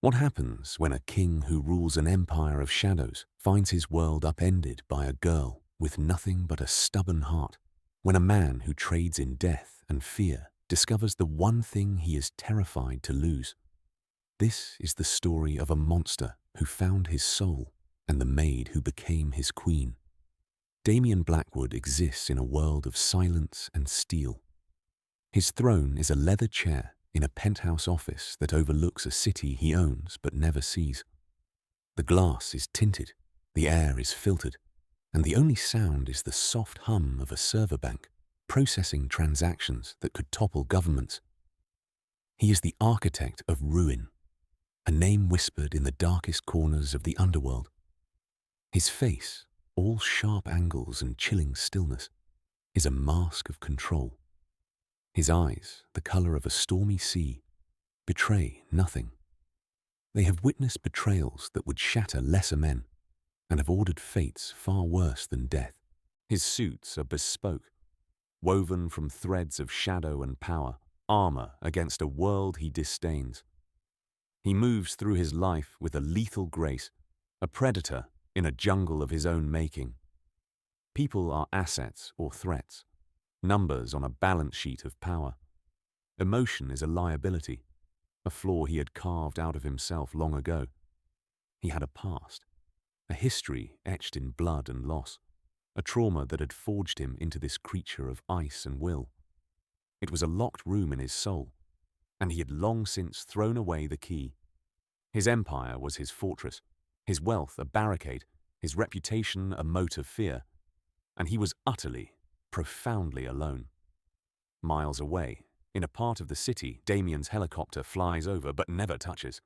What happens when a king who rules an empire of shadows finds his world upended by a girl with nothing but a stubborn heart? When a man who trades in death and fear discovers the one thing he is terrified to lose? This is the story of a monster who found his soul and the maid who became his queen. Damian Blackwood exists in a world of silence and steel. His throne is a leather chair in a penthouse office that overlooks a city he owns but never sees. The glass is tinted, the air is filtered, and the only sound is the soft hum of a server bank processing transactions that could topple governments. He is the architect of ruin, a name whispered in the darkest corners of the underworld. His face, all sharp angles and chilling stillness, is a mask of control. His eyes, the color of a stormy sea, betray nothing. They have witnessed betrayals that would shatter lesser men and have ordered fates far worse than death. His suits are bespoke, woven from threads of shadow and power, armor against a world he disdains. He moves through his life with a lethal grace, a predator in a jungle of his own making. People are assets or threats, numbers on a balance sheet of power. Emotion is a liability, a flaw he had carved out of himself long ago. He had a past, a history etched in blood and loss, a trauma that had forged him into this creature of ice and will. It was a locked room in his soul, and he had long since thrown away the key. His empire was his fortress, his wealth a barricade, his reputation a mote of fear, and he was utterly, profoundly alone. Miles away, in a part of the city Damian's helicopter flies over but never touches,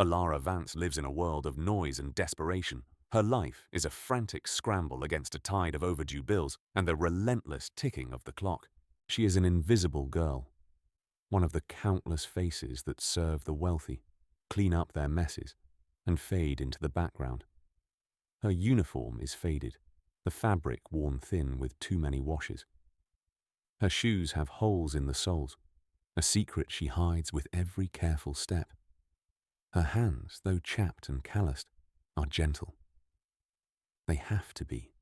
Alara Vance lives in a world of noise and desperation. Her life is a frantic scramble against a tide of overdue bills and the relentless ticking of the clock. She is an invisible girl, one of the countless faces that serve the wealthy, clean up their messes, and fade into the background. Her uniform is faded, the fabric worn thin with too many washes. Her shoes have holes in the soles, a secret she hides with every careful step. Her hands, though chapped and calloused, are gentle. They have to be.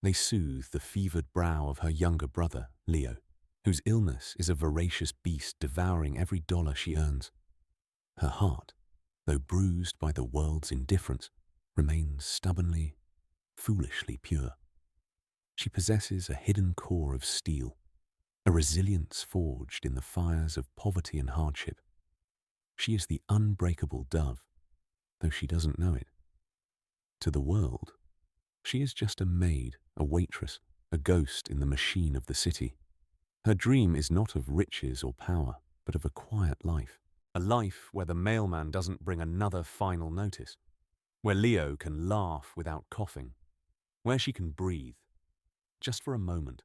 They soothe the fevered brow of her younger brother, Leo, whose illness is a voracious beast devouring every dollar she earns. Her heart, though bruised by the world's indifference, remains stubbornly, foolishly pure. She possesses a hidden core of steel, a resilience forged in the fires of poverty and hardship. She is the unbreakable dove, though she doesn't know it. To the world, she is just a maid, a waitress, a ghost in the machine of the city. Her dream is not of riches or power, but of a quiet life. A life where the mailman doesn't bring another final notice, where Leo can laugh without coughing, where she can breathe, just for a moment,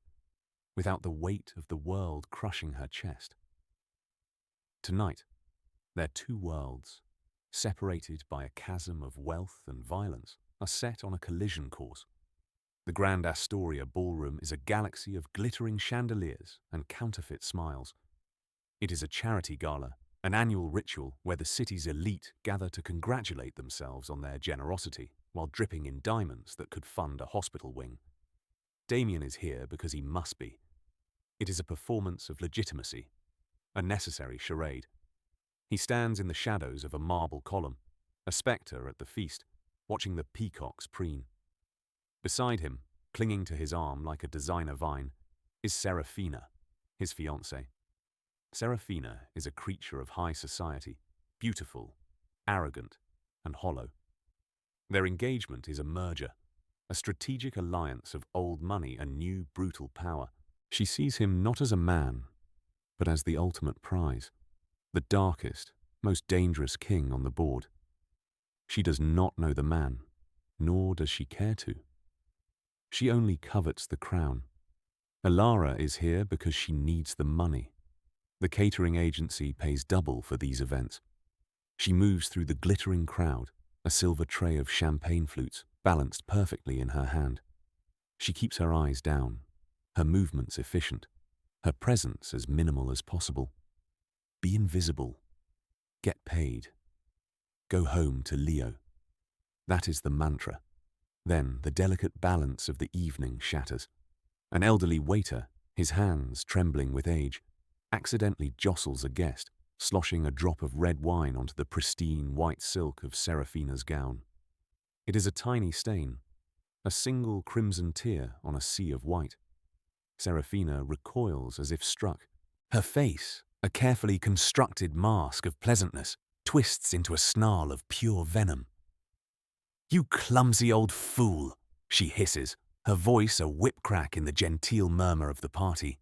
without the weight of the world crushing her chest. Tonight, their two worlds, separated by a chasm of wealth and violence, are set on a collision course. The Grand Astoria ballroom is a galaxy of glittering chandeliers and counterfeit smiles. It is a charity gala, an annual ritual where the city's elite gather to congratulate themselves on their generosity while dripping in diamonds that could fund a hospital wing. Damian is here because he must be. It is a performance of legitimacy, a necessary charade. He stands in the shadows of a marble column, a spectre at the feast, watching the peacocks preen. Beside him, clinging to his arm like a designer vine, is Serafina, his fiancée. Serafina is a creature of high society, beautiful, arrogant, and hollow. Their engagement is a merger, a strategic alliance of old money and new brutal power. She sees him not as a man, but as the ultimate prize, the darkest, most dangerous king on the board. She does not know the man, nor does she care to. She only covets the crown. Alara is here because she needs the money. The catering agency pays double for these events. She moves through the glittering crowd, a silver tray of champagne flutes balanced perfectly in her hand. She keeps her eyes down, her movements efficient, her presence as minimal as possible. Be invisible. Get paid. Go home to Leo. That is the mantra. Then the delicate balance of the evening shatters. An elderly waiter, his hands trembling with age, accidentally jostles a guest, sloshing a drop of red wine onto the pristine white silk of Serafina's gown. It is a tiny stain, a single crimson tear on a sea of white. Serafina recoils as if struck. Her face, a carefully constructed mask of pleasantness, twists into a snarl of pure venom. "You clumsy old fool," she hisses, her voice a whip-crack in the genteel murmur of the party.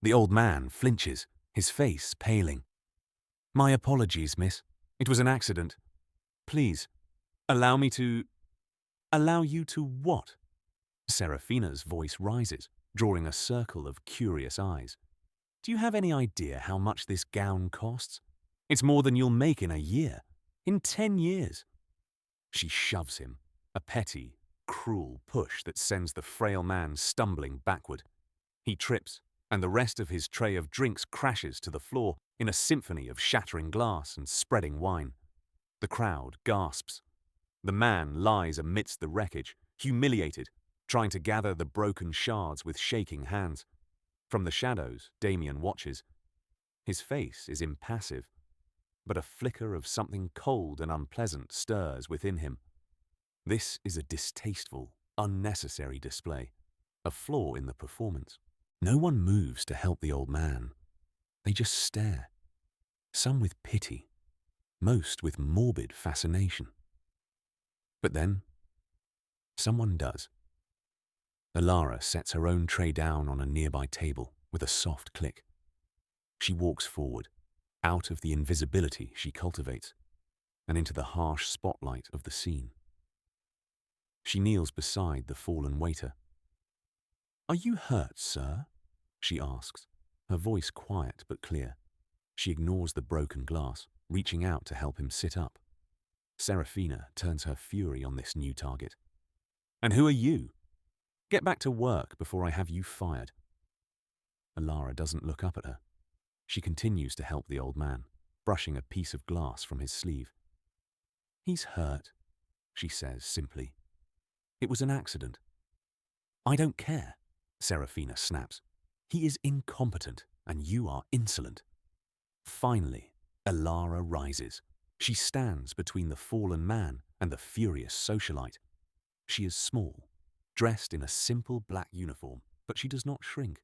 The old man flinches, his face paling. "My apologies, miss. It was an accident. Please, allow me to—" "Allow you to what?" Serafina's voice rises, drawing a circle of curious eyes. "Do you have any idea how much this gown costs? It's more than you'll make in a year, in 10 years. She shoves him, a petty, cruel push that sends the frail man stumbling backward. He trips, and the rest of his tray of drinks crashes to the floor in a symphony of shattering glass and spreading wine. The crowd gasps. The man lies amidst the wreckage, humiliated, trying to gather the broken shards with shaking hands. From the shadows, Damien watches. His face is impassive, but a flicker of something cold and unpleasant stirs within him. This is a distasteful, unnecessary display, a flaw in the performance. No one moves to help the old man. They just stare, some with pity, most with morbid fascination. But then, someone does. Alara sets her own tray down on a nearby table with a soft click. She walks forward, out of the invisibility she cultivates, and into the harsh spotlight of the scene. She kneels beside the fallen waiter. "Are you hurt, sir?" she asks, her voice quiet but clear. She ignores the broken glass, reaching out to help him sit up. Serafina turns her fury on this new target. "And who are you? Get back to work before I have you fired." Alara doesn't look up at her. She continues to help the old man, brushing a piece of glass from his sleeve. "He's hurt," she says simply. "It was an accident." "I don't care," Serafina snaps. "He is incompetent, and you are insolent." Finally, Alara rises. She stands between the fallen man and the furious socialite. She is small, dressed in a simple black uniform, but she does not shrink.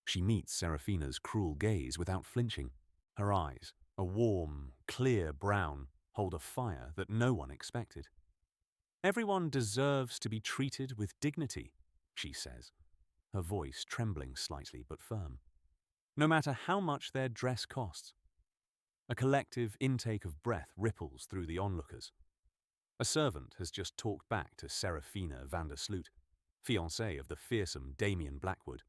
She meets Serafina's cruel gaze without flinching. Her eyes, a warm, clear brown, hold a fire that no one expected. "Everyone deserves to be treated with dignity," she says, her voice trembling slightly but firm. "No matter how much their dress costs." A collective intake of breath ripples through the onlookers. A servant has just talked back to Serafina van der Sloot, fiancée of the fearsome Damien Blackwood.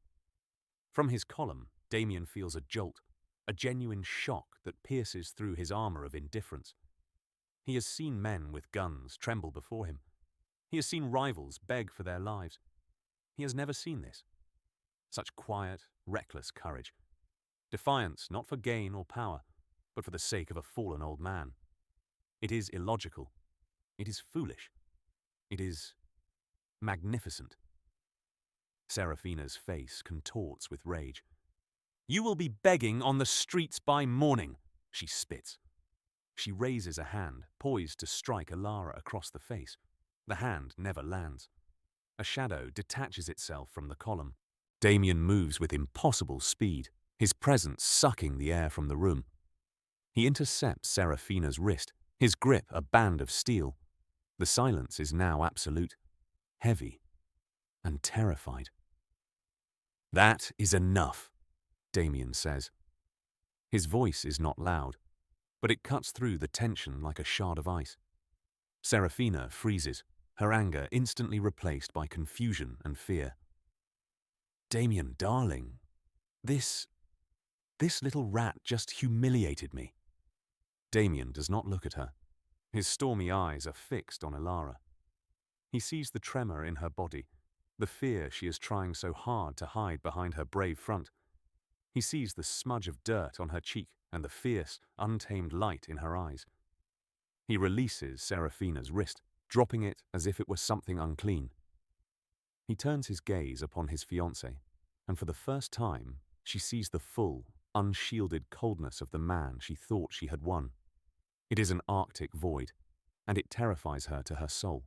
From his column, Damien feels a jolt, a genuine shock that pierces through his armor of indifference. He has seen men with guns tremble before him. He has seen rivals beg for their lives. He has never seen this. Such quiet, reckless courage. Defiance not for gain or power, but for the sake of a fallen old man. It is illogical. It is foolish. It is magnificent. Serafina's face contorts with rage. "You will be begging on the streets by morning," she spits. She raises a hand, poised to strike Alara across the face. The hand never lands. A shadow detaches itself from the column. Damien moves with impossible speed, his presence sucking the air from the room. He intercepts Serafina's wrist, his grip a band of steel. The silence is now absolute, heavy, and terrified. "That is enough," Damien says. His voice is not loud, but it cuts through the tension like a shard of ice. Serafina freezes, her anger instantly replaced by confusion and fear. "Damien, darling, this little rat just humiliated me." Damien does not look at her. His stormy eyes are fixed on Alara. He sees the tremor in her body, the fear she is trying so hard to hide behind her brave front. He sees the smudge of dirt on her cheek and the fierce, untamed light in her eyes. He releases Serafina's wrist, dropping it as if it were something unclean. He turns his gaze upon his fiancée, and for the first time, she sees the full, unshielded coldness of the man she thought she had won. It is an arctic void, and it terrifies her to her soul.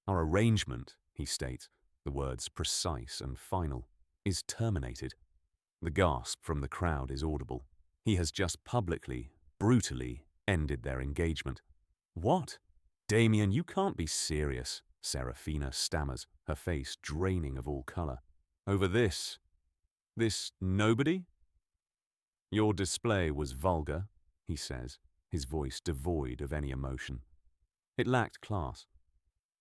Our arrangement, he states, the words precise and final, is terminated. The gasp from the crowd is audible. He has just publicly, brutally ended their engagement. What? Damien, you can't be serious, Serafina stammers, her face draining of all colour. Over this nobody? Your display was vulgar, he says, his voice devoid of any emotion. It lacked class.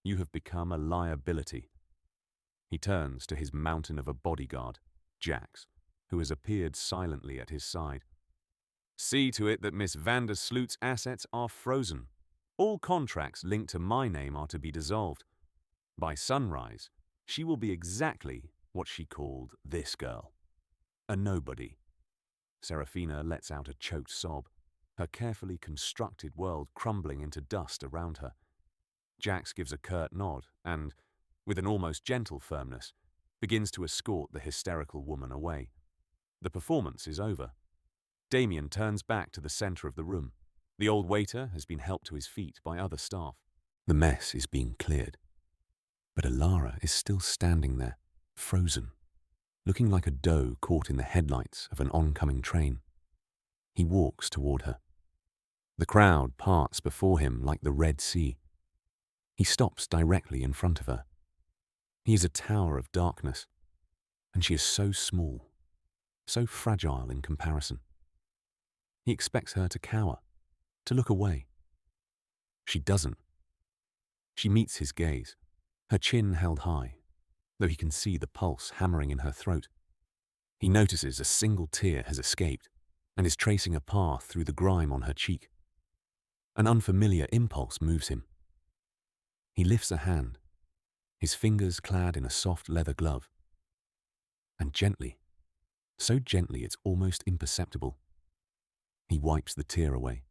You have become a liability. He turns to his mountain of a bodyguard, Jax, who has appeared silently at his side. See to it that Miss van der Sloot's assets are frozen. All contracts linked to my name are to be dissolved. By sunrise, she will be exactly what she called this girl. A nobody. Serafina lets out a choked sob, her carefully constructed world crumbling into dust around her. Jax gives a curt nod and, with an almost gentle firmness, begins to escort the hysterical woman away. The performance is over. Damien turns back to the centre of the room. The old waiter has been helped to his feet by other staff. The mess is being cleared. But Alara is still standing there, frozen, looking like a doe caught in the headlights of an oncoming train. He walks toward her. The crowd parts before him like the Red Sea. He stops directly in front of her. He is a tower of darkness, and she is so small, so fragile in comparison. He expects her to cower, to look away. She doesn't. She meets his gaze, her chin held high, though he can see the pulse hammering in her throat. He notices a single tear has escaped and is tracing a path through the grime on her cheek. An unfamiliar impulse moves him. He lifts a hand, his fingers clad in a soft leather glove, and gently, so gently it's almost imperceptible, he wipes the tear away.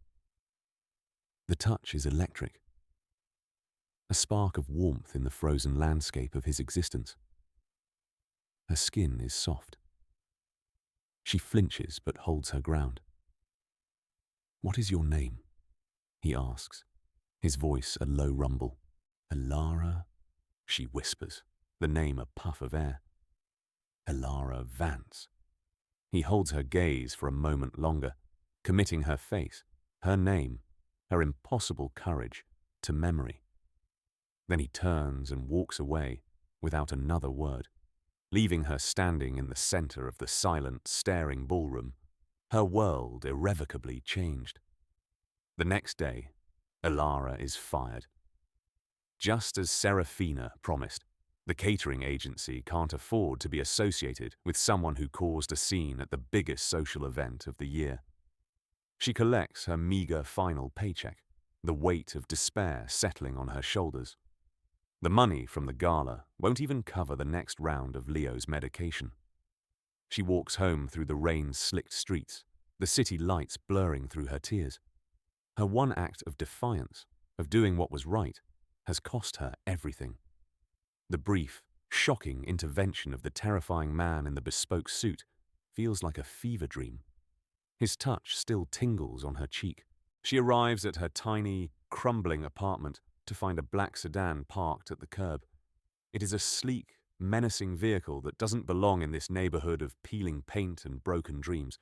The touch is electric, a spark of warmth in the frozen landscape of his existence. Her skin is soft. She flinches but holds her ground. What is your name? He asks, his voice a low rumble. Alara, she whispers, the name a puff of air. Alara Vance. He holds her gaze for a moment longer, committing her face, her name, her impossible courage, to memory. Then he turns and walks away without another word, leaving her standing in the center of the silent, staring ballroom, her world irrevocably changed. The next day, Alara is fired. Just as Serafina promised, the catering agency can't afford to be associated with someone who caused a scene at the biggest social event of the year. She collects her meager final paycheck, the weight of despair settling on her shoulders. The money from the gala won't even cover the next round of Leo's medication. She walks home through the rain-slicked streets, the city lights blurring through her tears. Her one act of defiance, of doing what was right, has cost her everything. The brief, shocking intervention of the terrifying man in the bespoke suit feels like a fever dream. His touch still tingles on her cheek. She arrives at her tiny, crumbling apartment to find a black sedan parked at the curb. It is a sleek, menacing vehicle that doesn't belong in this neighborhood of peeling paint and broken dreams.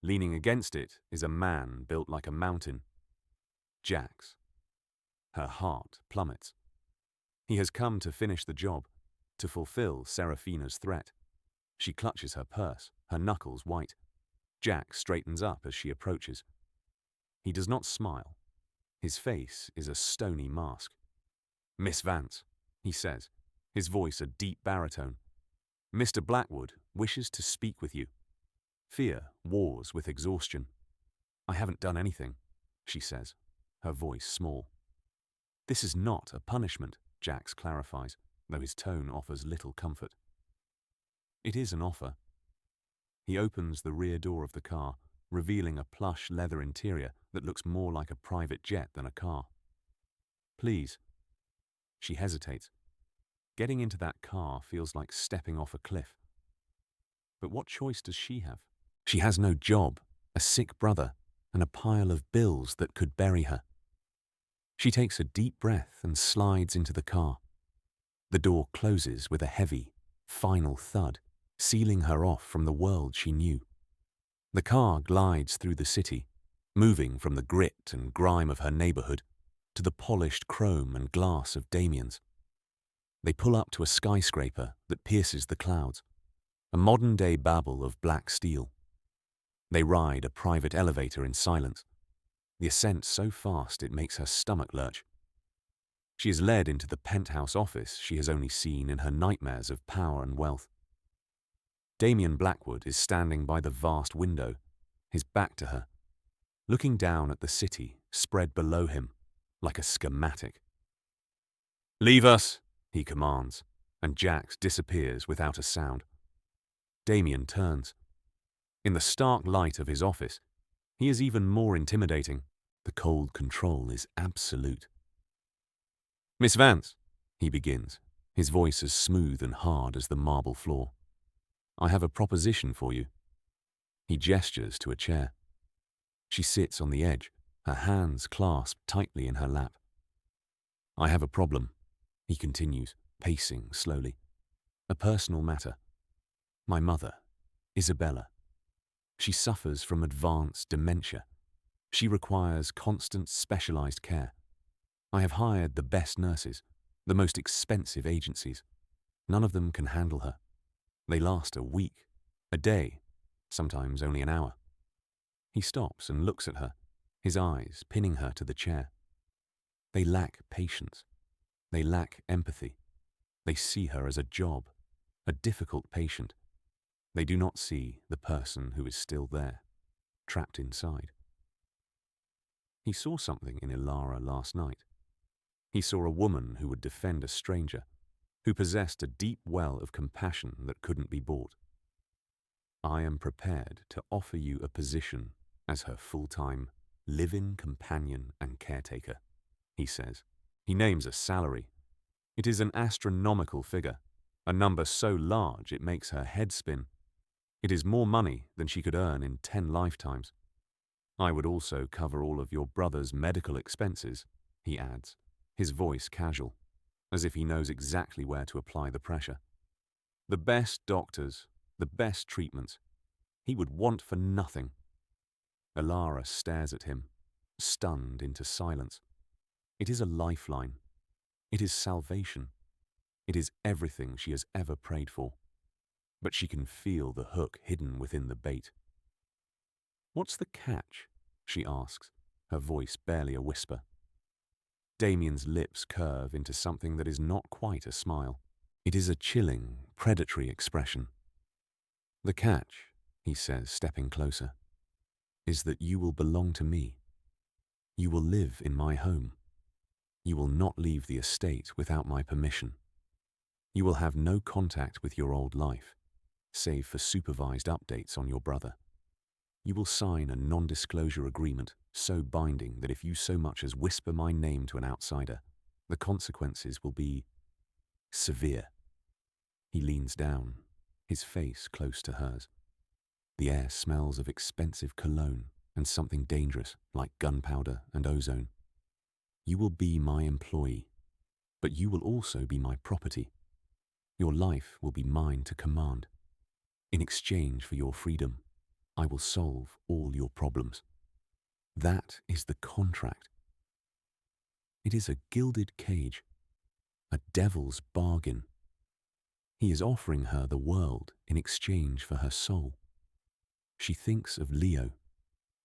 Leaning against it is a man built like a mountain. Jax. Her heart plummets. He has come to finish the job, to fulfill Serafina's threat. She clutches her purse, her knuckles white. Jax straightens up as she approaches. He does not smile. His face is a stony mask. Miss Vance, he says, his voice a deep baritone. Mr. Blackwood wishes to speak with you. Fear wars with exhaustion. I haven't done anything, she says, her voice small. This is not a punishment, Jax clarifies, though his tone offers little comfort. It is an offer. He opens the rear door of the car, revealing a plush leather interior that looks more like a private jet than a car. Please. She hesitates. Getting into that car feels like stepping off a cliff. But what choice does she have? She has no job, a sick brother, and a pile of bills that could bury her. She takes a deep breath and slides into the car. The door closes with a heavy, final thud, sealing her off from the world she knew. The car glides through the city, moving from the grit and grime of her neighborhood to the polished chrome and glass of Damien's. They pull up to a skyscraper that pierces the clouds, a modern-day Babel of black steel. They ride a private elevator in silence, the ascent so fast it makes her stomach lurch. She is led into the penthouse office she has only seen in her nightmares of power and wealth. Damien Blackwood is standing by the vast window, his back to her, looking down at the city spread below him like a schematic. "Leave us," he commands, and Jax disappears without a sound. Damien turns. In the stark light of his office, he is even more intimidating. The cold control is absolute. "Miss Vance," he begins, his voice as smooth and hard as the marble floor. "I have a proposition for you." He gestures to a chair. She sits on the edge, her hands clasped tightly in her lap. "I have a problem," he continues, pacing slowly. "A personal matter. My mother, Isabella. She suffers from advanced dementia. She requires constant specialized care. I have hired the best nurses, the most expensive agencies. None of them can handle her. They last a week, a day, sometimes only an hour." He stops and looks at her, his eyes pinning her to the chair. They lack patience. They lack empathy. They see her as a job, a difficult patient. They do not see the person who is still there, trapped inside. He saw something in Ilara last night. He saw a woman who would defend a stranger, who possessed a deep well of compassion that couldn't be bought. "I am prepared to offer you a position as her full-time, live-in companion and caretaker," he says. He names a salary. It is an astronomical figure, a number so large it makes her head spin. It is more money than she could earn in 10 lifetimes. "I would also cover all of your brother's medical expenses," he adds, his voice casual, as if he knows exactly where to apply the pressure. "The best doctors, the best treatments. He would want for nothing." Ilara stares at him, stunned into silence. It is a lifeline. It is salvation. It is everything she has ever prayed for. But she can feel the hook hidden within the bait. "What's the catch?" she asks, her voice barely a whisper. Damien's lips curve into something that is not quite a smile. It is a chilling, predatory expression. "The catch," he says, stepping closer, "is that you will belong to me. You will live in my home. You will not leave the estate without my permission. You will have no contact with your old life, save for supervised updates on your brother. You will sign a non-disclosure agreement so binding that if you so much as whisper my name to an outsider, the consequences will be severe." He leans down, his face close to hers. The air smells of expensive cologne and something dangerous like gunpowder and ozone. "You will be my employee, but you will also be my property. Your life will be mine to command. In exchange for your freedom, I will solve all your problems." That is the contract. It is a gilded cage, a devil's bargain. He is offering her the world in exchange for her soul. She thinks of Leo,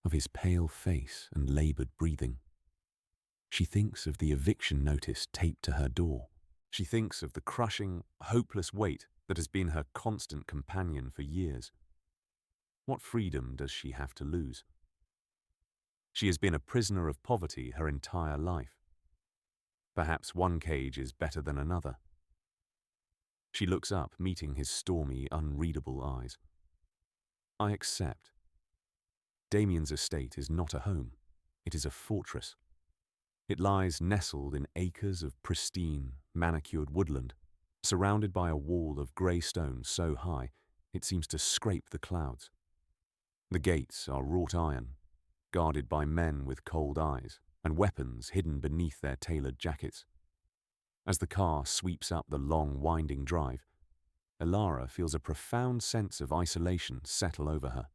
of his pale face and labored breathing. She thinks of the eviction notice taped to her door. She thinks of the crushing, hopeless weight that has been her constant companion for years. What freedom does she have to lose? She has been a prisoner of poverty her entire life. Perhaps one cage is better than another. She looks up, meeting his stormy, unreadable eyes. "I accept." Damien's estate is not a home. It is a fortress. It lies nestled in acres of pristine, manicured woodland, surrounded by a wall of grey stone so high it seems to scrape the clouds. The gates are wrought iron, guarded by men with cold eyes and weapons hidden beneath their tailored jackets. As the car sweeps up the long, winding drive, Elara feels a profound sense of isolation settle over her.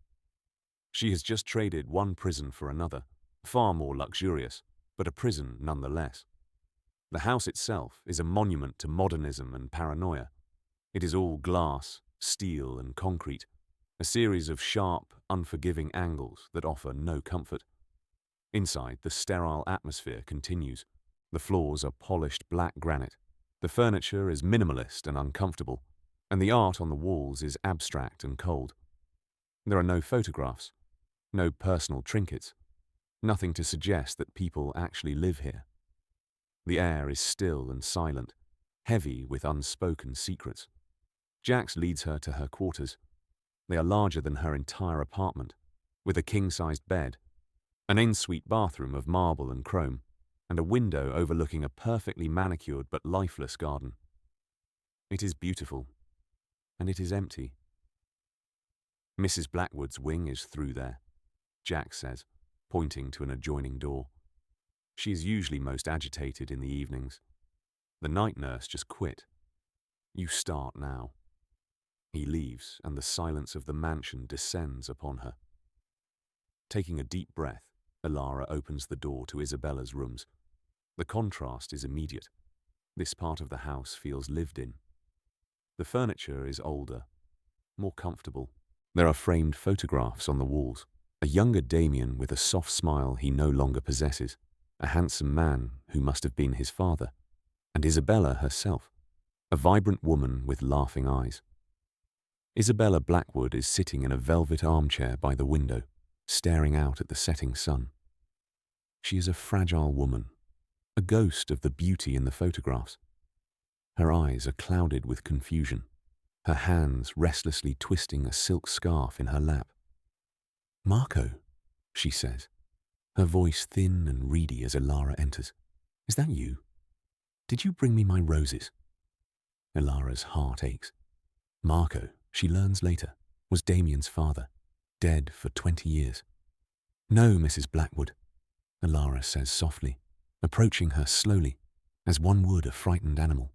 She has just traded one prison for another, far more luxurious, but a prison nonetheless. The house itself is a monument to modernism and paranoia. It is all glass, steel, and concrete, a series of sharp, unforgiving angles that offer no comfort. Inside, the sterile atmosphere continues. The floors are polished black granite. The furniture is minimalist and uncomfortable, and the art on the walls is abstract and cold. There are no photographs, no personal trinkets, nothing to suggest that people actually live here. The air is still and silent, heavy with unspoken secrets. Jax leads her to her quarters. They are larger than her entire apartment, with a king-sized bed, an en-suite bathroom of marble and chrome, and a window overlooking a perfectly manicured but lifeless garden. It is beautiful, and it is empty. Mrs. Blackwood's wing is through there, Jax says, pointing to an adjoining door. She is usually most agitated in the evenings. The night nurse just quit. You start now. He leaves, and the silence of the mansion descends upon her. Taking a deep breath, Elara opens the door to Isabella's rooms. The contrast is immediate. This part of the house feels lived in. The furniture is older, more comfortable. There are framed photographs on the walls. A younger Damien with a soft smile he no longer possesses, a handsome man who must have been his father, and Isabella herself, a vibrant woman with laughing eyes. Isabella Blackwood is sitting in a velvet armchair by the window, staring out at the setting sun. She is a fragile woman, a ghost of the beauty in the photographs. Her eyes are clouded with confusion, her hands restlessly twisting a silk scarf in her lap. "Marco," she says, her voice thin and reedy as Elara enters. "Is that you? Did you bring me my roses?" Elara's heart aches. Marco, she learns later, was Damien's father, dead for 20 years. "No, Mrs. Blackwood," Elara says softly, approaching her slowly, as one would a frightened animal.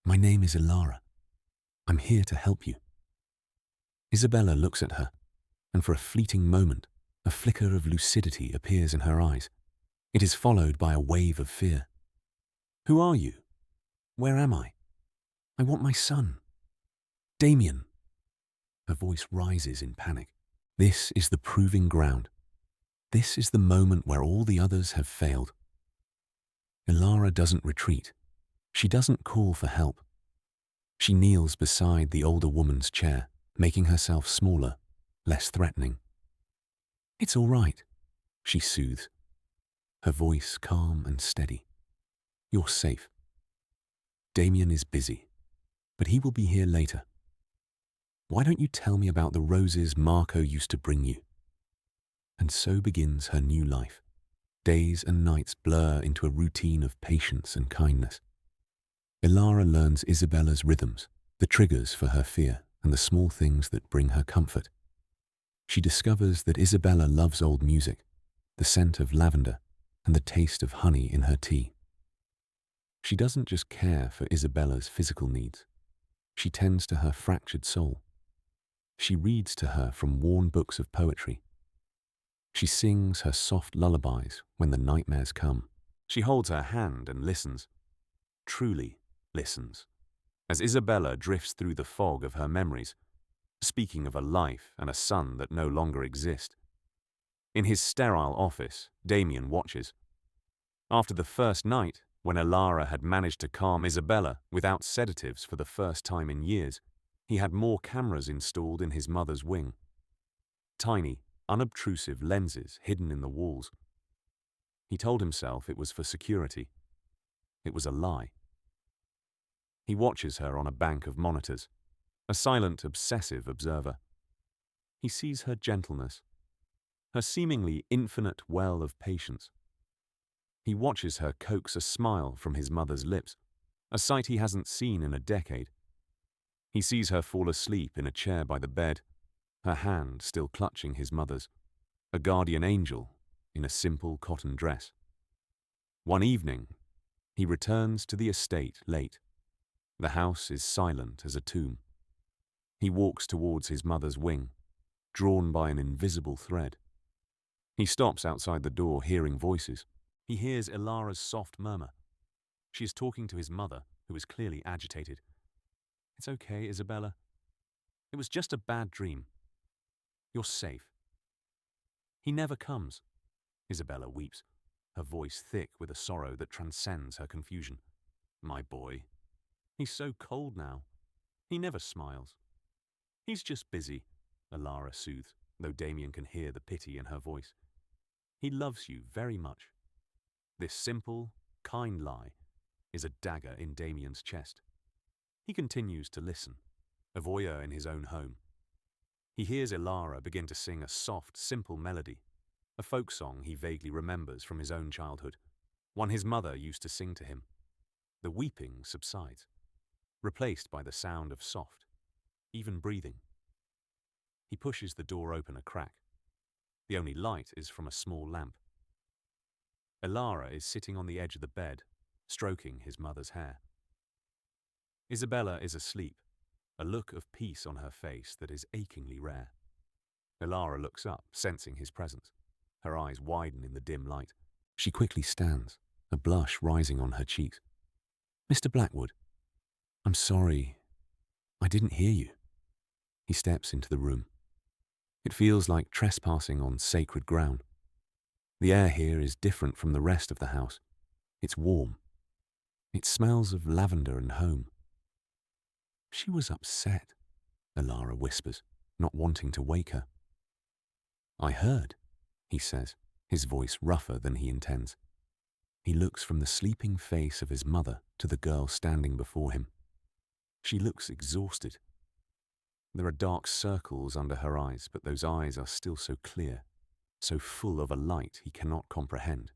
"My name is Elara. I'm here to help you." Isabella looks at her, and for a fleeting moment, a flicker of lucidity appears in her eyes. It is followed by a wave of fear. "Who are you? Where am I? I want my son. Damien." Her voice rises in panic. This is the proving ground. This is the moment where all the others have failed. Elara doesn't retreat. She doesn't call for help. She kneels beside the older woman's chair, making herself smaller, less threatening. "It's all right," she soothes, her voice calm and steady. "You're safe. Damien is busy, but he will be here later. Why don't you tell me about the roses Marco used to bring you?" And so begins her new life. Days and nights blur into a routine of patience and kindness. Elara learns Isabella's rhythms, the triggers for her fear, and the small things that bring her comfort. She discovers that Isabella loves old music, the scent of lavender, and the taste of honey in her tea. She doesn't just care for Isabella's physical needs. She tends to her fractured soul. She reads to her from worn books of poetry. She sings her soft lullabies when the nightmares come. She holds her hand and listens, truly listens, as Isabella drifts through the fog of her memories, speaking of a life and a son that no longer exist. In his sterile office, Damien watches. After the first night, when Elara had managed to calm Isabella without sedatives for the first time in years, he had more cameras installed in his mother's wing. Tiny, unobtrusive lenses hidden in the walls. He told himself it was for security. It was a lie. He watches her on a bank of monitors, a silent, obsessive observer. He sees her gentleness, her seemingly infinite well of patience. He watches her coax a smile from his mother's lips, a sight he hasn't seen in a decade. He sees her fall asleep in a chair by the bed, her hand still clutching his mother's, a guardian angel in a simple cotton dress. One evening, he returns to the estate late. The house is silent as a tomb. He walks towards his mother's wing, drawn by an invisible thread. He stops outside the door, hearing voices. He hears Ilara's soft murmur. She is talking to his mother, who is clearly agitated. "It's okay, Isabella. It was just a bad dream. You're safe." "He never comes." Isabella weeps, her voice thick with a sorrow that transcends her confusion. "My boy. He's so cold now. He never smiles." "He's just busy," Ilara soothes, though Damien can hear the pity in her voice. "He loves you very much." This simple, kind lie is a dagger in Damien's chest. He continues to listen, a voyeur in his own home. He hears Ilara begin to sing a soft, simple melody, a folk song he vaguely remembers from his own childhood, one his mother used to sing to him. The weeping subsides, replaced by the sound of soft, even breathing. He pushes the door open a crack. The only light is from a small lamp. Ilara is sitting on the edge of the bed, stroking his mother's hair. Isabella is asleep, a look of peace on her face that is achingly rare. Ilara looks up, sensing his presence. Her eyes widen in the dim light. She quickly stands, a blush rising on her cheeks. "Mr. Blackwood, I'm sorry. I didn't hear you." He steps into the room. It feels like trespassing on sacred ground. The air here is different from the rest of the house. It's warm. It smells of lavender and home. "She was upset," Ilara whispers, not wanting to wake her. "I heard," he says, his voice rougher than he intends. He looks from the sleeping face of his mother to the girl standing before him. She looks exhausted. There are dark circles under her eyes, but those eyes are still so clear, so full of a light he cannot comprehend.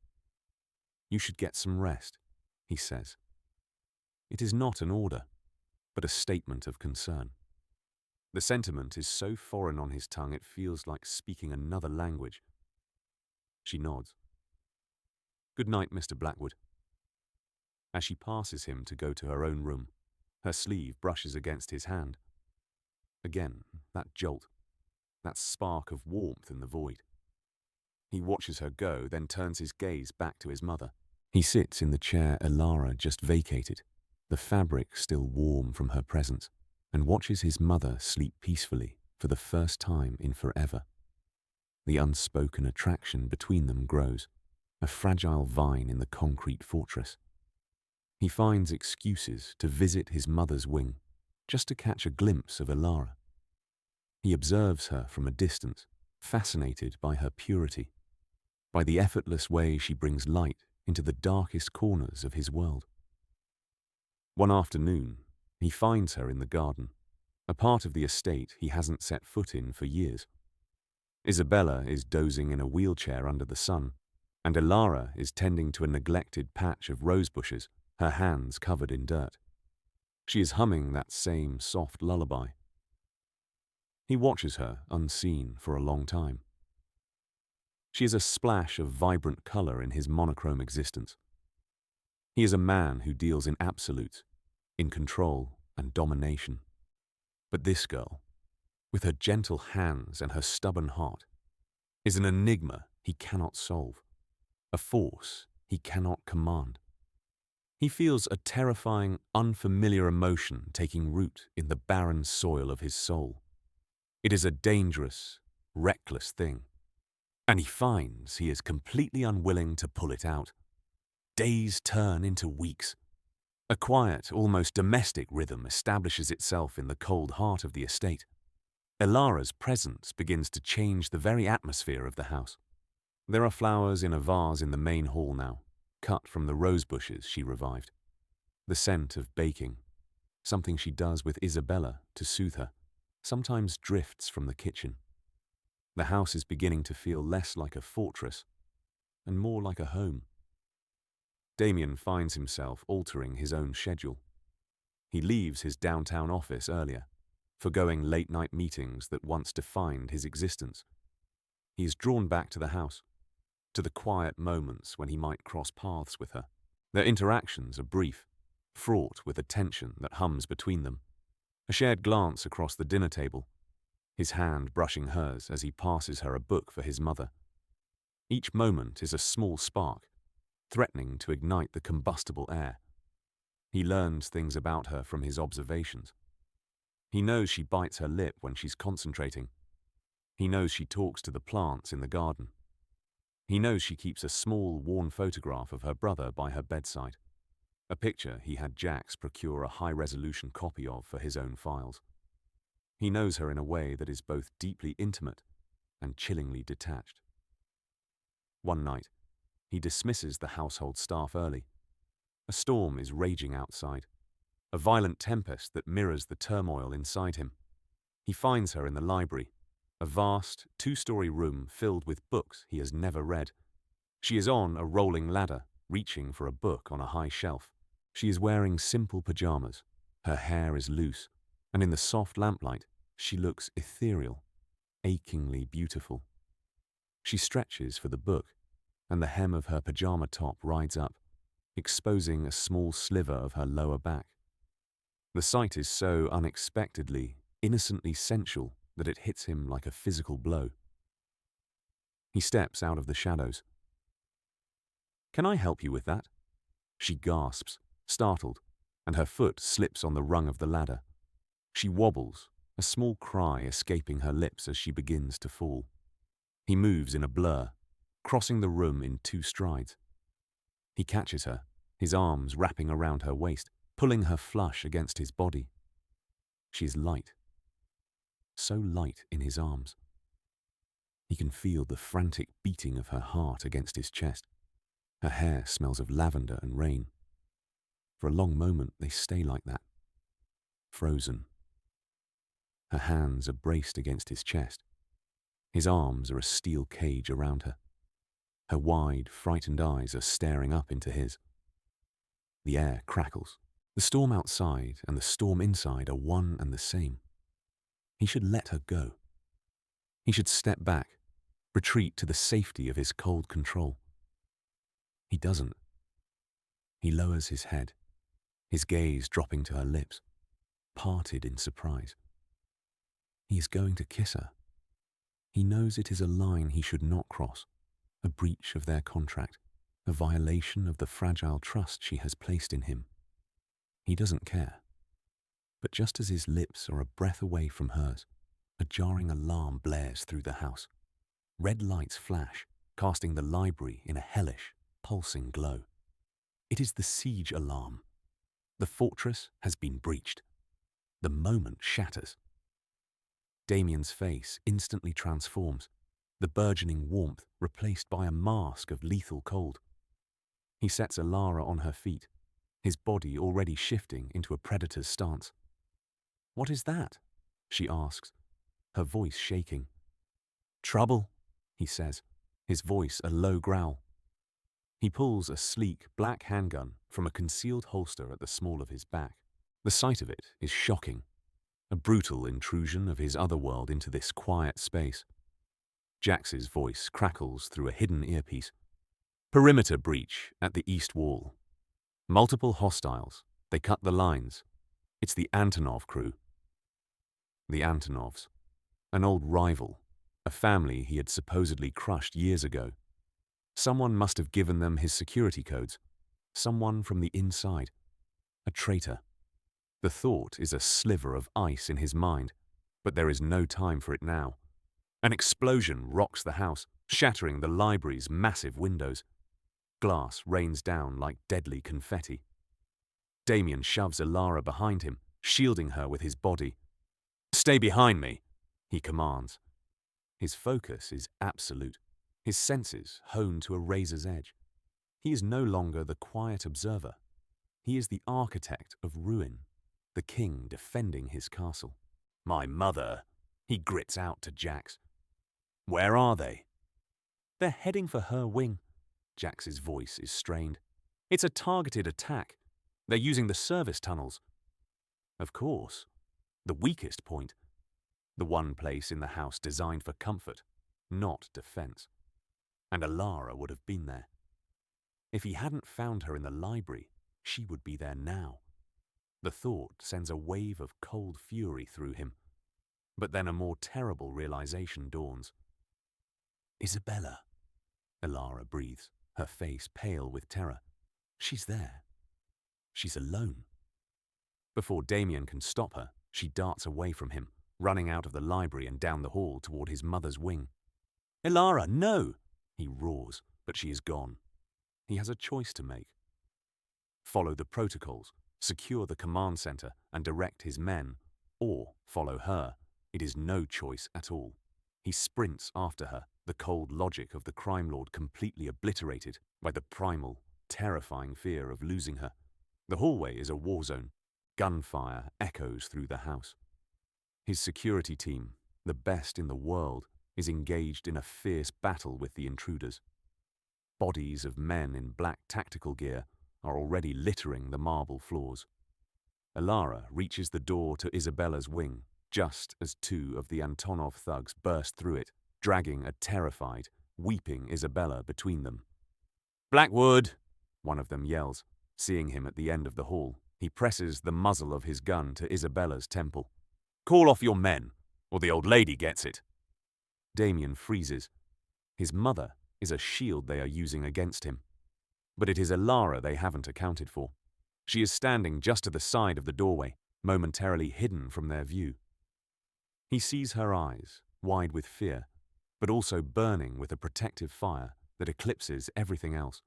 "You should get some rest," he says. It is not an order, but a statement of concern. The sentiment is so foreign on his tongue it feels like speaking another language. She nods. "Good night, Mr. Blackwood." As she passes him to go to her own room, her sleeve brushes against his hand. Again, that jolt, that spark of warmth in the void. He watches her go, then turns his gaze back to his mother. He sits in the chair Ilara just vacated, the fabric still warm from her presence, and watches his mother sleep peacefully for the first time in forever. The unspoken attraction between them grows, a fragile vine in the concrete fortress. He finds excuses to visit his mother's wing, just to catch a glimpse of Ilara. He observes her from a distance, fascinated by her purity, by the effortless way she brings light into the darkest corners of his world. One afternoon, he finds her in the garden, a part of the estate he hasn't set foot in for years. Isabella is dozing in a wheelchair under the sun, and Ilara is tending to a neglected patch of rose bushes, her hands covered in dirt. She is humming that same soft lullaby. He watches her, unseen, for a long time. She is a splash of vibrant color in his monochrome existence. He is a man who deals in absolutes, in control and domination. But this girl, with her gentle hands and her stubborn heart, is an enigma he cannot solve, a force he cannot command. He feels a terrifying, unfamiliar emotion taking root in the barren soil of his soul. It is a dangerous, reckless thing, and he finds he is completely unwilling to pull it out. Days turn into weeks. A quiet, almost domestic rhythm establishes itself in the cold heart of the estate. Ilara's presence begins to change the very atmosphere of the house. There are flowers in a vase in the main hall now, cut from the rose bushes she revived. The scent of baking, something she does with Isabella to soothe her, sometimes drifts from the kitchen. The house is beginning to feel less like a fortress and more like a home. Damien finds himself altering his own schedule. He leaves his downtown office earlier, forgoing late-night meetings that once defined his existence. He is drawn back to the house, to the quiet moments when he might cross paths with her. Their interactions are brief, fraught with a tension that hums between them. A shared glance across the dinner table, his hand brushing hers as he passes her a book for his mother. Each moment is a small spark, threatening to ignite the combustible air. He learns things about her from his observations. He knows she bites her lip when she's concentrating. He knows she talks to the plants in the garden. He knows she keeps a small, worn photograph of her brother by her bedside, a picture he had Jax procure a high-resolution copy of for his own files. He knows her in a way that is both deeply intimate and chillingly detached. One night, he dismisses the household staff early. A storm is raging outside, a violent tempest that mirrors the turmoil inside him. He finds her in the library, a vast, two-story room filled with books he has never read. She is on a rolling ladder, reaching for a book on a high shelf. She is wearing simple pajamas. Her hair is loose, and in the soft lamplight, she looks ethereal, achingly beautiful. She stretches for the book, and the hem of her pajama top rides up, exposing a small sliver of her lower back. The sight is so unexpectedly, innocently sensual that it hits him like a physical blow. He steps out of the shadows. "Can I help you with that?" She gasps, startled, and her foot slips on the rung of the ladder. She wobbles, a small cry escaping her lips as she begins to fall. He moves in a blur, crossing the room in 2 strides. He catches her, his arms wrapping around her waist, pulling her flush against his body. She is light, so light in his arms. He can feel the frantic beating of her heart against his chest. Her hair smells of lavender and rain. For a long moment they stay like that, frozen. Her hands are braced against his chest. His arms are a steel cage around her. Her wide, frightened eyes are staring up into his. The air crackles. The storm outside and the storm inside are one and the same. He should let her go. He should step back, retreat to the safety of his cold control. He doesn't. He lowers his head, his gaze dropping to her lips, parted in surprise. He is going to kiss her. He knows it is a line he should not cross, a breach of their contract, a violation of the fragile trust she has placed in him. He doesn't care. But just as his lips are a breath away from hers, a jarring alarm blares through the house. Red lights flash, casting the library in a hellish, pulsing glow. It is the siege alarm. The fortress has been breached. The moment shatters. Damien's face instantly transforms, the burgeoning warmth replaced by a mask of lethal cold. He sets Alara on her feet, his body already shifting into a predator's stance. "What is that?" she asks, her voice shaking. "Trouble," he says, his voice a low growl. He pulls a sleek, black handgun from a concealed holster at the small of his back. The sight of it is shocking, a brutal intrusion of his otherworld into this quiet space. Jax's voice crackles through a hidden earpiece. "Perimeter breach at the east wall. Multiple hostiles. They cut the lines. It's the Antonov crew." The Antonovs. An old rival, a family he had supposedly crushed years ago. Someone must have given them his security codes. Someone from the inside. A traitor. The thought is a sliver of ice in his mind, but there is no time for it now. An explosion rocks the house, shattering the library's massive windows. Glass rains down like deadly confetti. Damien shoves Alara behind him, shielding her with his body. "Stay behind me," he commands. His focus is absolute, his senses honed to a razor's edge. He is no longer the quiet observer. He is the architect of ruin, the king defending his castle. "My mother," he grits out to Jax. Where are they? They're heading for her wing. Jax's voice is strained. It's a targeted attack. They're using the service tunnels. Of course. The weakest point. The one place in the house designed for comfort, not defense. And Alara would have been there. If he hadn't found her in the library, she would be there now. The thought sends a wave of cold fury through him. But then a more terrible realization dawns. Isabella, Alara breathes, her face pale with terror. She's there. She's alone. Before Damien can stop her, she darts away from him, running out of the library and down the hall toward his mother's wing. Alara, no! He roars, but she is gone. He has a choice to make. Follow the protocols, secure the command center, and direct his men, or follow her. It is no choice at all. He sprints after her, the cold logic of the crime lord completely obliterated by the primal, terrifying fear of losing her. The hallway is a war zone. Gunfire echoes through the house. His security team, the best in the world, is engaged in a fierce battle with the intruders. Bodies of men in black tactical gear are already littering the marble floors. Alara reaches the door to Isabella's wing, just as two of the Antonov thugs burst through it, dragging a terrified, weeping Isabella between them. Blackwood! One of them yells. Seeing him at the end of the hall, he presses the muzzle of his gun to Isabella's temple. Call off your men, or the old lady gets it. Damien freezes. His mother is a shield they are using against him. But it is Alara they haven't accounted for. She is standing just to the side of the doorway, momentarily hidden from their view. He sees her eyes, wide with fear, but also burning with a protective fire that eclipses everything else.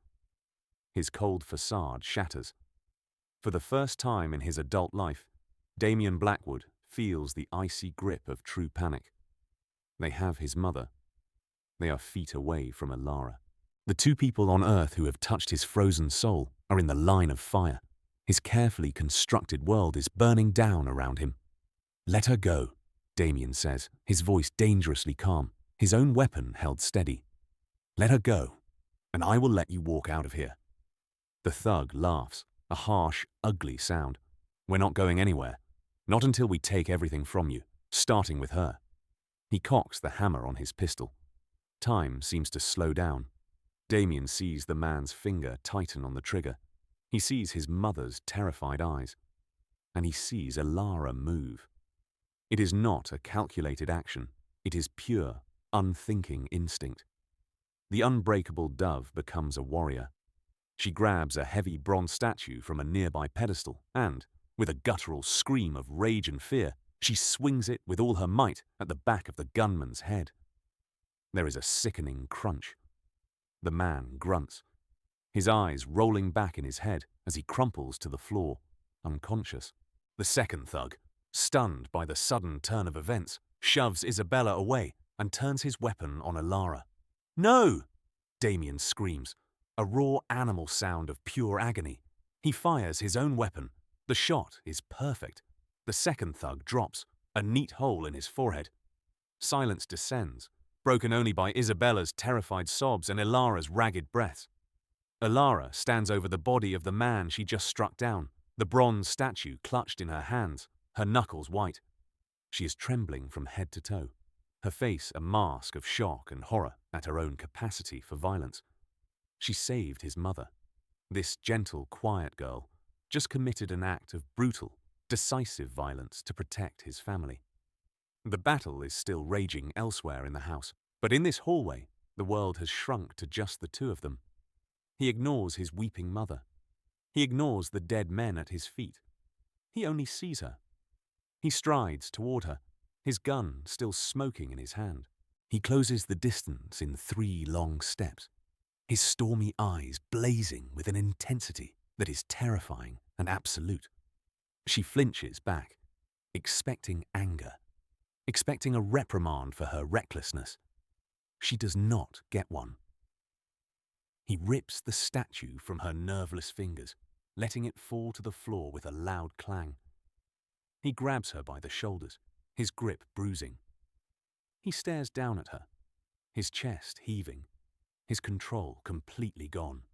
His cold facade shatters. For the first time in his adult life, Damien Blackwood feels the icy grip of true panic. They have his mother. They are feet away from Alara. The two people on Earth who have touched his frozen soul are in the line of fire. His carefully constructed world is burning down around him. Let her go, Damien says, his voice dangerously calm, his own weapon held steady. Let her go, and I will let you walk out of here. The thug laughs, a harsh, ugly sound. We're not going anywhere. Not until we take everything from you, starting with her. He cocks the hammer on his pistol. Time seems to slow down. Damien sees the man's finger tighten on the trigger. He sees his mother's terrified eyes. And he sees Alara move. It is not a calculated action. It is pure, unthinking instinct. The unbreakable dove becomes a warrior. She grabs a heavy bronze statue from a nearby pedestal and, with a guttural scream of rage and fear, she swings it with all her might at the back of the gunman's head. There is a sickening crunch. The man grunts, his eyes rolling back in his head as he crumples to the floor, unconscious. The second thug, stunned by the sudden turn of events, shoves Isabella away and turns his weapon on Alara. No! Damien screams, a raw animal sound of pure agony. He fires his own weapon. The shot is perfect. The second thug drops, a neat hole in his forehead. Silence descends, broken only by Isabella's terrified sobs and Alara's ragged breaths. Alara stands over the body of the man she just struck down, the bronze statue clutched in her hands, her knuckles white. She is trembling from head to toe, her face a mask of shock and horror at her own capacity for violence. She saved his mother. This gentle, quiet girl just committed an act of brutal, decisive violence to protect his family. The battle is still raging elsewhere in the house, but in this hallway, the world has shrunk to just the two of them. He ignores his weeping mother. He ignores the dead men at his feet. He only sees her. He strides toward her, his gun still smoking in his hand. He closes the distance in 3 long steps, his stormy eyes blazing with an intensity that is terrifying and absolute. She flinches back, expecting anger, expecting a reprimand for her recklessness. She does not get one. He rips the statue from her nerveless fingers, letting it fall to the floor with a loud clang. He grabs her by the shoulders, his grip bruising. He stares down at her, his chest heaving, his control completely gone.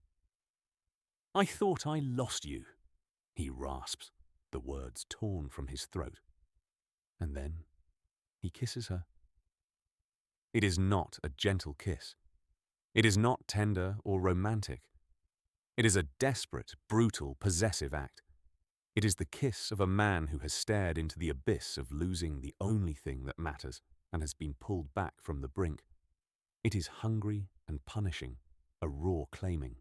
"I thought I lost you," he rasps, the words torn from his throat. And then he kisses her. It is not a gentle kiss. It is not tender or romantic. It is a desperate, brutal, possessive act. It is the kiss of a man who has stared into the abyss of losing the only thing that matters and has been pulled back from the brink. It is hungry and punishing, a raw claiming.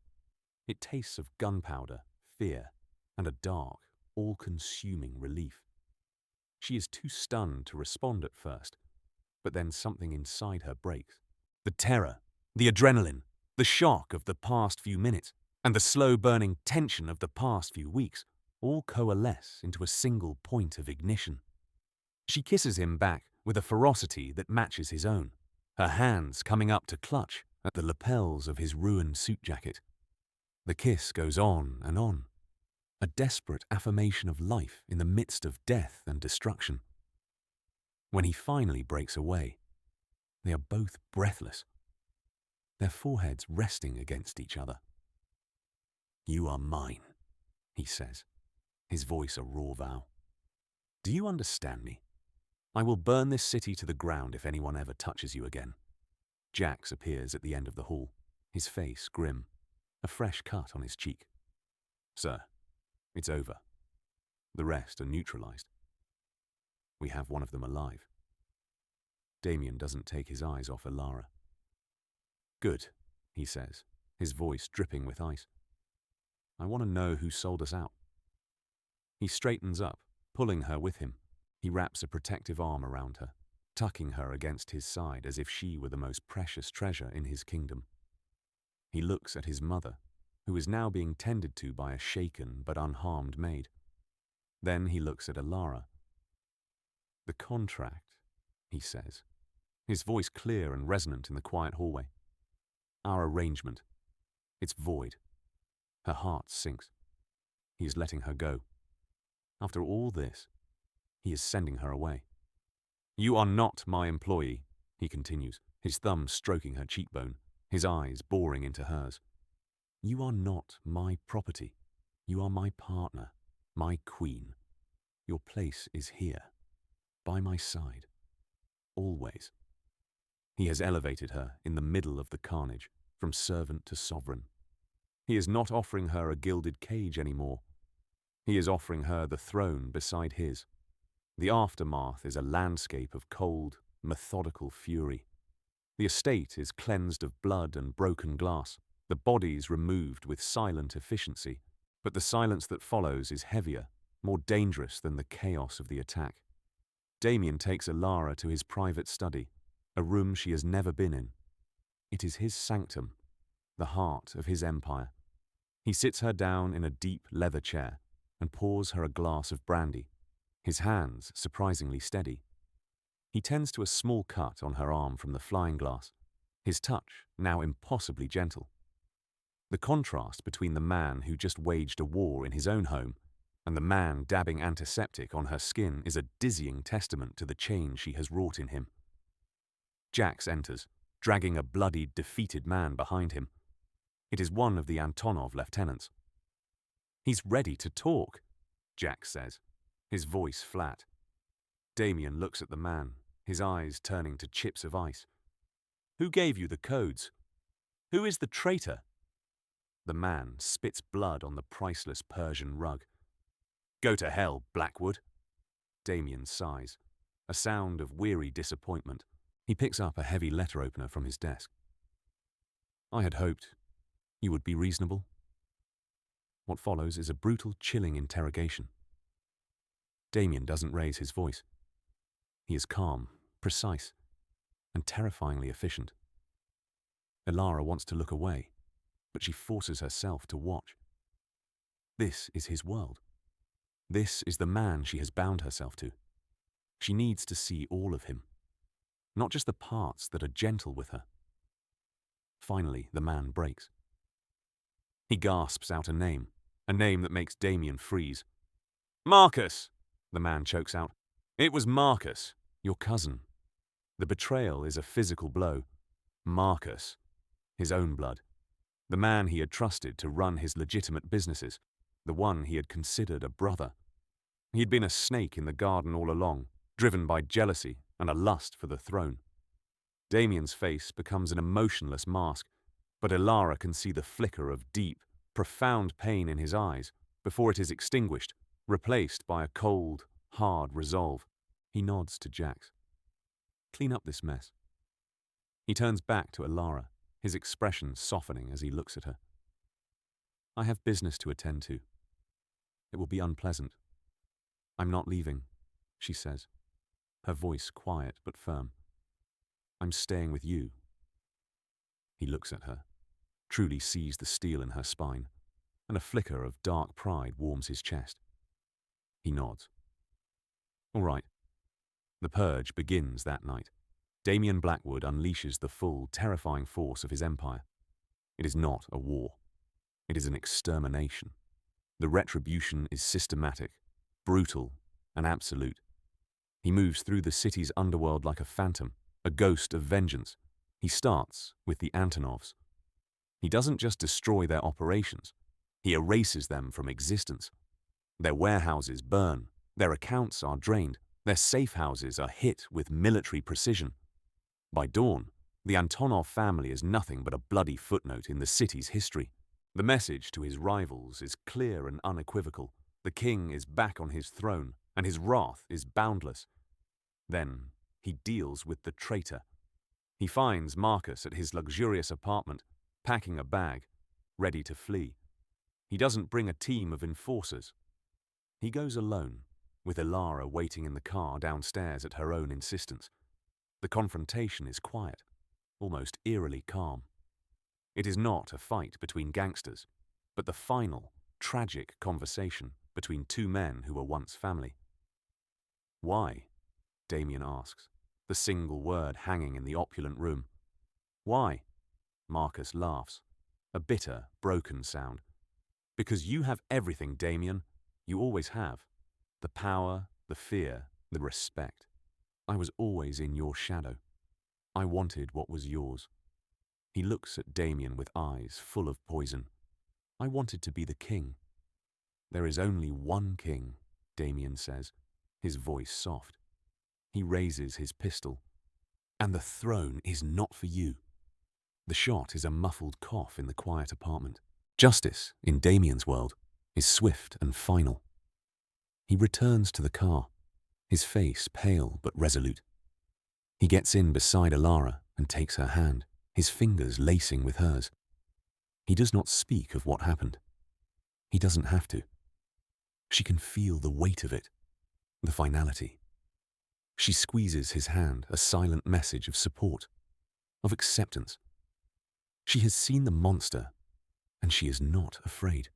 It tastes of gunpowder, fear, and a dark, all-consuming relief. She is too stunned to respond at first, but then something inside her breaks. The terror, the adrenaline, the shock of the past few minutes, and the slow-burning tension of the past few weeks all coalesce into a single point of ignition. She kisses him back with a ferocity that matches his own, her hands coming up to clutch at the lapels of his ruined suit jacket. The kiss goes on, a desperate affirmation of life in the midst of death and destruction. When he finally breaks away, they are both breathless, their foreheads resting against each other. "You are mine," he says, his voice a raw vow. "Do you understand me? I will burn this city to the ground if anyone ever touches you again." Jax appears at the end of the hall, his face grim, a fresh cut on his cheek. "Sir, it's over. The rest are neutralized. We have one of them alive." Damien doesn't take his eyes off Alara. "Good," he says, his voice dripping with ice. "I want to know who sold us out." He straightens up, pulling her with him. He wraps a protective arm around her, tucking her against his side as if she were the most precious treasure in his kingdom. He looks at his mother, who is now being tended to by a shaken but unharmed maid. Then he looks at Alara. "The contract," he says, his voice clear and resonant in the quiet hallway. "Our arrangement. It's void." Her heart sinks. He is letting her go. After all this, he is sending her away. "You are not my employee," he continues, his thumb stroking her cheekbone, his eyes boring into hers. "You are not my property. You are my partner, my queen. Your place is here, by my side, always." He has elevated her in the middle of the carnage, from servant to sovereign. He is not offering her a gilded cage anymore. He is offering her the throne beside his. The aftermath is a landscape of cold, methodical fury. The estate is cleansed of blood and broken glass, the bodies removed with silent efficiency, but the silence that follows is heavier, more dangerous than the chaos of the attack. Damien takes Alara to his private study, a room she has never been in. It is his sanctum, the heart of his empire. He sits her down in a deep leather chair and pours her a glass of brandy, his hands surprisingly steady. He tends to a small cut on her arm from the flying glass, his touch now impossibly gentle. The contrast between the man who just waged a war in his own home and the man dabbing antiseptic on her skin is a dizzying testament to the change she has wrought in him. Jax enters, dragging a bloodied, defeated man behind him. It is one of the Antonov lieutenants. "He's ready to talk," Jax says, his voice flat. Damien looks at the man, his eyes turning to chips of ice. "Who gave you the codes? Who is the traitor?" The man spits blood on the priceless Persian rug. "Go to hell, Blackwood." Damien sighs, a sound of weary disappointment. He picks up a heavy letter opener from his desk. "I had hoped you would be reasonable." What follows is a brutal, chilling interrogation. Damien doesn't raise his voice. He is calm, precise, and terrifyingly efficient. Alara wants to look away, but she forces herself to watch. This is his world. This is the man she has bound herself to. She needs to see all of him, not just the parts that are gentle with her. Finally, the man breaks. He gasps out a name that makes Damien freeze. "Marcus!" the man chokes out. "It was Marcus, your cousin." The betrayal is a physical blow. Marcus, his own blood. The man he had trusted to run his legitimate businesses, the one he had considered a brother. He had been a snake in the garden all along, driven by jealousy and a lust for the throne. Damien's face becomes an emotionless mask, but Ilara can see the flicker of deep, profound pain in his eyes before it is extinguished, replaced by a cold, hard resolve. He nods to Jax. Clean up this mess. He turns back to Ilara, his expression softening as he looks at her. I have business to attend to. It will be unpleasant. I'm not leaving, she says, her voice quiet but firm. I'm staying with you. He looks at her, truly sees the steel in her spine, and a flicker of dark pride warms his chest. He nods. All right. The purge begins that night. Damien Blackwood unleashes the full, terrifying force of his empire. It is not a war. It is an extermination. The retribution is systematic, brutal, and absolute. He moves through the city's underworld like a phantom, a ghost of vengeance. He starts with the Antonovs. He doesn't just destroy their operations. He erases them from existence. Their warehouses burn. Their accounts are drained. Their safe houses are hit with military precision. By dawn, the Antonov family is nothing but a bloody footnote in the city's history. The message to his rivals is clear and unequivocal. The king is back on his throne, and his wrath is boundless. Then he deals with the traitor. He finds Marcus at his luxurious apartment, packing a bag, ready to flee. He doesn't bring a team of enforcers. He goes alone, with Ilara waiting in the car downstairs at her own insistence. The confrontation is quiet, almost eerily calm. It is not a fight between gangsters, but the final, tragic conversation between two men who were once family. Why? Damien asks, the single word hanging in the opulent room. Why? Marcus laughs, a bitter, broken sound. Because you have everything, Damien. You always have. The power, the fear, the respect. I was always in your shadow. I wanted what was yours. He looks at Damien with eyes full of poison. I wanted to be the king. There is only one king, Damien says, his voice soft. He raises his pistol. And the throne is not for you. The shot is a muffled cough in the quiet apartment. Justice, in Damien's world, is swift and final. He returns to the car, his face pale but resolute. He gets in beside Ilara and takes her hand, his fingers lacing with hers. He does not speak of what happened. He doesn't have to. She can feel the weight of it, the finality. She squeezes his hand, a silent message of support, of acceptance. She has seen the monster, and she is not afraid.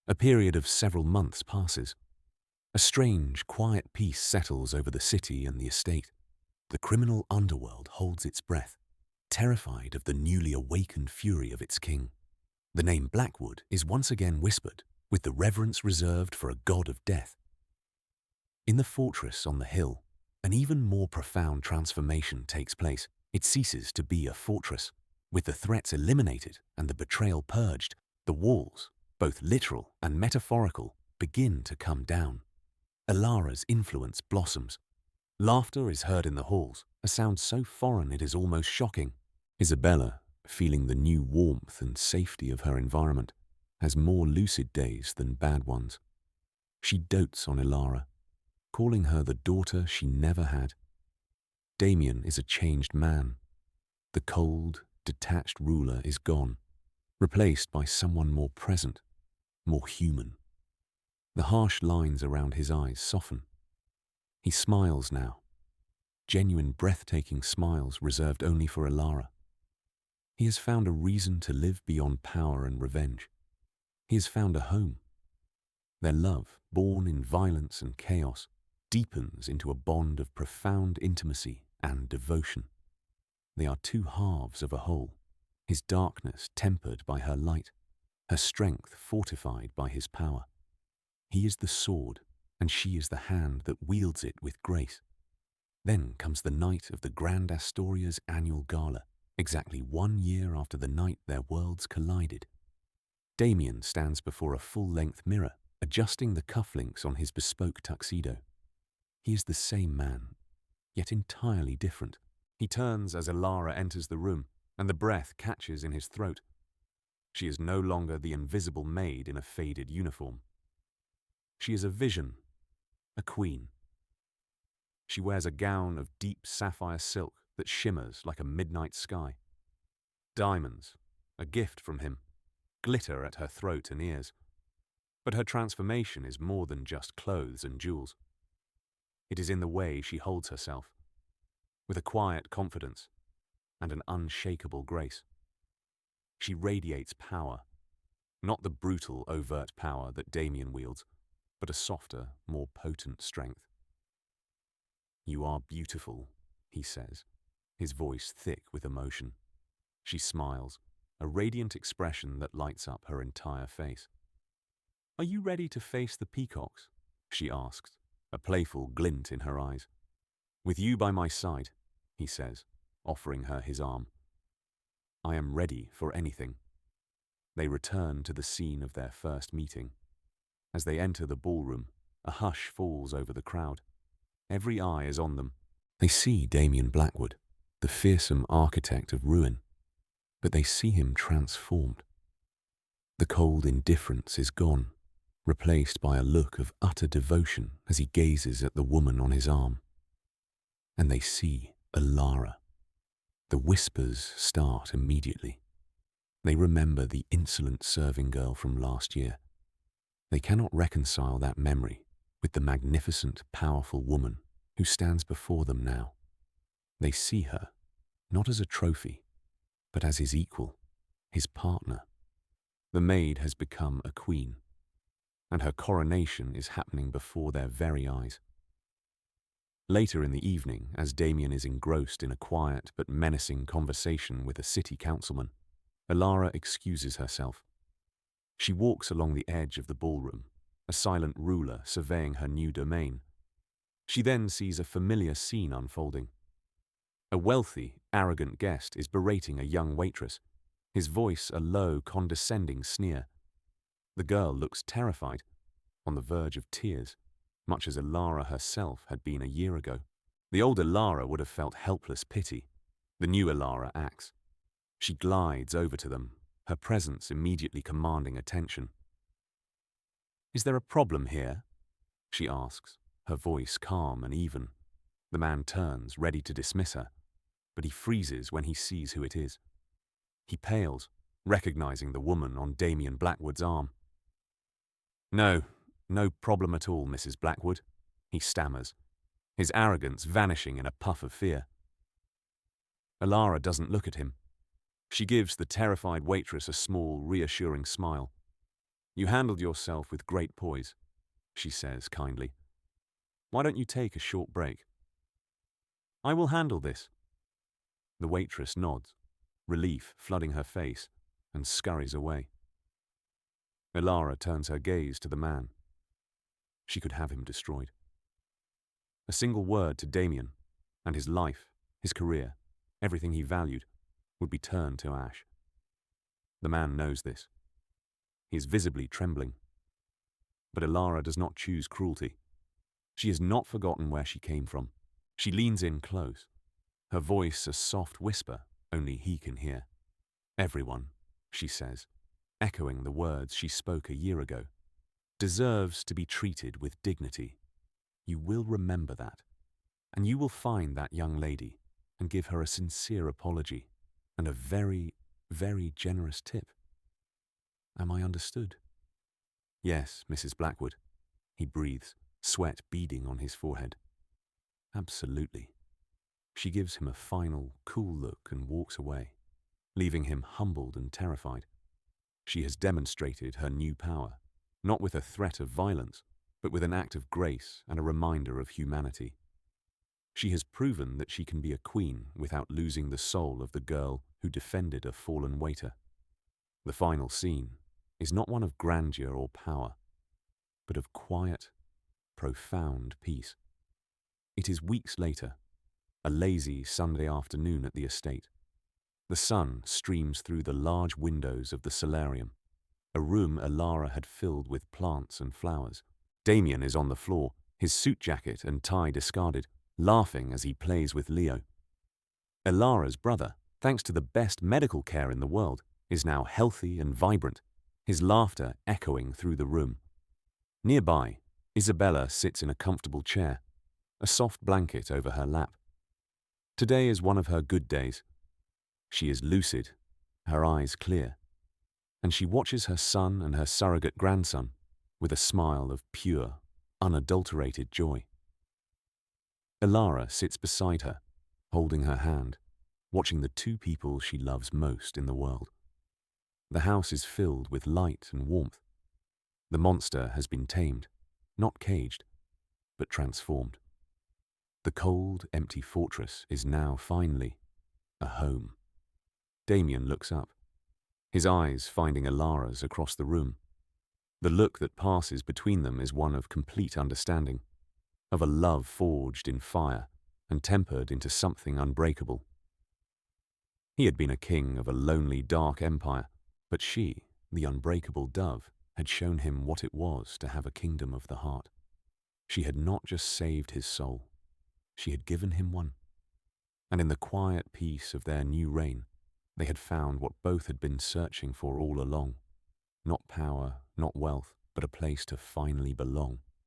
A period of several months passes. A strange, quiet peace settles over the city and the estate. The criminal underworld holds its breath, terrified of the newly awakened fury of its king. The name Blackwood is once again whispered, with the reverence reserved for a god of death. In the fortress on the hill, an even more profound transformation takes place. It ceases to be a fortress. With the threats eliminated and the betrayal purged, the walls, both literal and metaphorical, begin to come down. Ilara's influence blossoms. Laughter is heard in the halls, a sound so foreign it is almost shocking. Isabella, feeling the new warmth and safety of her environment, has more lucid days than bad ones. She dotes on Ilara, calling her the daughter she never had. Damien is a changed man. The cold, detached ruler is gone, replaced by someone more present, more human. The harsh lines around his eyes soften. He smiles now, genuine, breathtaking smiles reserved only for Ilara. He has found a reason to live beyond power and revenge. He has found a home. Their love, born in violence and chaos, deepens into a bond of profound intimacy and devotion. They are two halves of a whole, his darkness tempered by her light, her strength fortified by his power. He is the sword, and she is the hand that wields it with grace. Then comes the night of the Grand Astoria's annual gala. exactly 1 year after the night their worlds collided. Damien stands before a full-length mirror, adjusting the cufflinks on his bespoke tuxedo. He is the same man, yet entirely different. He turns as Elara enters the room, and the breath catches in his throat. She is no longer the invisible maid in a faded uniform. She is a vision, a queen. She wears a gown of deep sapphire silk that shimmers like a midnight sky. Diamonds, a gift from him, glitter at her throat and ears. But her transformation is more than just clothes and jewels. It is in the way she holds herself, with a quiet confidence and an unshakable grace. She radiates power, not the brutal, overt power that Damien wields, but a softer, more potent strength. "You are beautiful," he says, his voice thick with emotion. She smiles, a radiant expression that lights up her entire face. "Are you ready to face the peacocks?" she asks, a playful glint in her eyes. "With you by my side," he says, offering her his arm. "I am ready for anything." They return to the scene of their first meeting. As they enter the ballroom, a hush falls over the crowd. Every eye is on them. They see Damien Blackwood, the fearsome architect of ruin, but they see him transformed. The cold indifference is gone, replaced by a look of utter devotion as he gazes at the woman on his arm. And they see Elara. The whispers start immediately. They remember the insolent serving girl from last year. They cannot reconcile that memory with the magnificent, powerful woman who stands before them now. They see her, not as a trophy, but as his equal, his partner. The maid has become a queen, and her coronation is happening before their very eyes. Later in the evening, as Damien is engrossed in a quiet but menacing conversation with a city councilman, Elara excuses herself. She walks along the edge of the ballroom, a silent ruler surveying her new domain. She then sees a familiar scene unfolding. A wealthy, arrogant guest is berating a young waitress, his voice a low, condescending sneer. The girl looks terrified, on the verge of tears, much as Elara herself had been a year ago. The old Elara would have felt helpless pity. The new Elara acts. She glides over to them, her presence immediately commanding attention. "Is there a problem here?" she asks, her voice calm and even. The man turns, ready to dismiss her, but he freezes when he sees who it is. He pales, recognizing the woman on Damien Blackwood's arm. No problem at all, Mrs. Blackwood," he stammers, his arrogance vanishing in a puff of fear. Elara doesn't look at him. She gives the terrified waitress a small, reassuring smile. "You handled yourself with great poise," she says kindly. "Why don't you take a short break?" "I will handle this." The waitress nods, relief flooding her face, and scurries away. Elara turns her gaze to the man. She could have him destroyed. A single word to Damien, and his life, his career, everything he valued, would be turned to ash. The man knows this. He is visibly trembling. But Elara does not choose cruelty. She has not forgotten where she came from. She leans in close, her voice a soft whisper only he can hear. "Everyone," she says, echoing the words she spoke a year ago, "deserves to be treated with dignity. You will remember that, and you will find that young lady and give her a sincere apology and a very, very generous tip. Am I understood?" "Yes, Mrs. Blackwood," he breathes, sweat beading on his forehead. "Absolutely." She gives him a final, cool look and walks away, leaving him humbled and terrified. She has demonstrated her new power, not with a threat of violence, but with an act of grace and a reminder of humanity. She has proven that she can be a queen without losing the soul of the girl who defended a fallen waiter. The final scene is not one of grandeur or power, but of quiet, profound peace. It is weeks later, a lazy Sunday afternoon at the estate. The sun streams through the large windows of the solarium, a room Alara had filled with plants and flowers. Damien is on the floor, his suit jacket and tie discarded, laughing as he plays with Leo. Alara's brother, thanks to the best medical care in the world, is now healthy and vibrant, his laughter echoing through the room. Nearby, Isabella sits in a comfortable chair, a soft blanket over her lap. Today is one of her good days. She is lucid, her eyes clear, and she watches her son and her surrogate grandson with a smile of pure, unadulterated joy. Alara sits beside her, holding her hand, watching the two people she loves most in the world. The house is filled with light and warmth. The monster has been tamed, not caged, but transformed. The cold, empty fortress is now finally a home. Damien looks up, his eyes finding Alara's across the room. The look that passes between them is one of complete understanding, of a love forged in fire and tempered into something unbreakable. He had been a king of a lonely, dark empire, but she, the unbreakable dove, had shown him what it was to have a kingdom of the heart. She had not just saved his soul, she had given him one. And in the quiet peace of their new reign, they had found what both had been searching for all along. Not power, not wealth, but a place to finally belong.